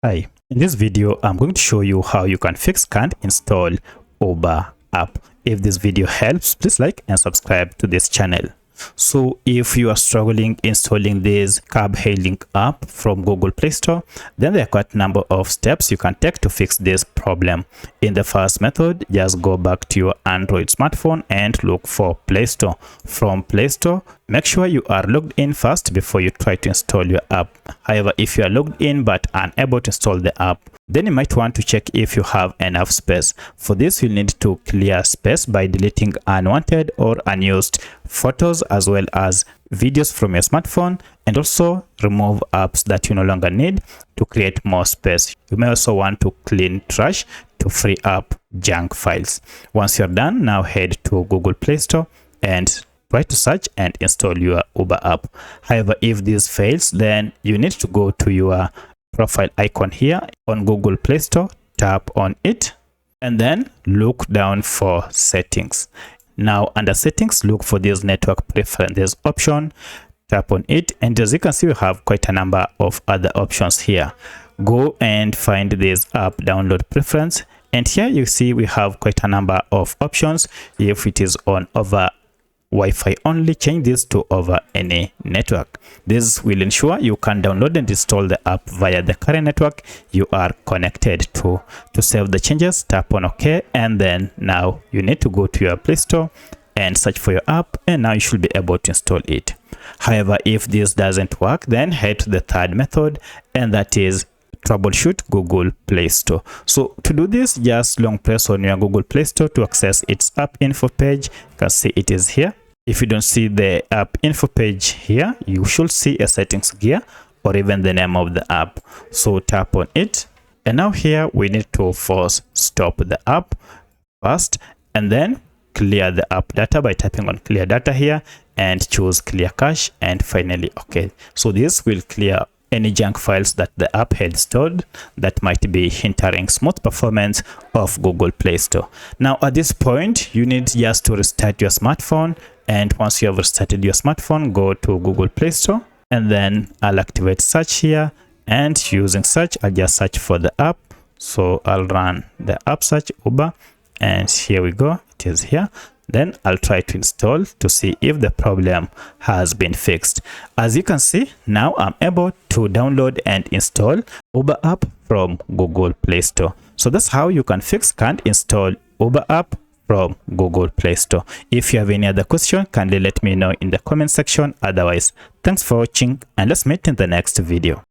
Hi, in this video, I'm going to show you how you can fix can't install Uber app. If this video helps, please like and subscribe to this channel. So if you are struggling installing this cab hailing app from Google Play Store, then there are quite a number of steps you can take to fix this problem. In the first method, just go back to your Android smartphone and look for Play Store. From Play Store, make sure you are logged in first before you try to install your app. However, if you are logged in but unable to install the app, then you might want to check if you have enough space. For this, you'll need to clear space by deleting unwanted or unused photos as well as videos from your smartphone, and also remove apps that you no longer need to create more space. You may also want to clean trash to free up junk files. Once you're done, now head to Google Play Store and try to search and install your Uber app. However, if this fails, then you need to go to your profile icon here on Google Play Store, tap on it, and then look down for settings. Now under settings, look for this network preferences option, tap on it, and as you can see, we have quite a number of other options here. Go and find this app download preference, and here you see we have quite a number of options. If it is on over Wi-Fi only, change this to over any network. This will ensure you can download and install the app via the current network you are connected to. To save the changes, tap on OK, and then now you need to go to your Play Store and search for your app, and now you should be able to install it. However, if this doesn't work, then head to the third method, and that is troubleshoot Google Play Store. So to do this, just long press on your Google Play Store to access its app info page. You can see it is here. If you don't see the app info page here, you should see a settings gear or even the name of the app. So tap on it, and now here we need to force stop the app first, and then clear the app data by tapping on clear data here and choose clear cache, and finally OK. So this will clear any junk files that the app had stored that might be hindering smooth performance of Google Play Store. Now at this point, you need just to restart your smartphone, and once you have restarted your smartphone, go to Google Play Store, and then I'll activate search here, and using search, I'll just search for the app. So I'll run the app search Uber, and here we go, it is here. Then I'll try to install to see if the problem has been fixed. As you can see, now I'm able to download and install Uber app from Google Play Store. So that's how you can fix can't install Uber app from Google Play Store. If you have any other question, kindly let me know in the comment section. Otherwise, thanks for watching, and let's meet in the next video.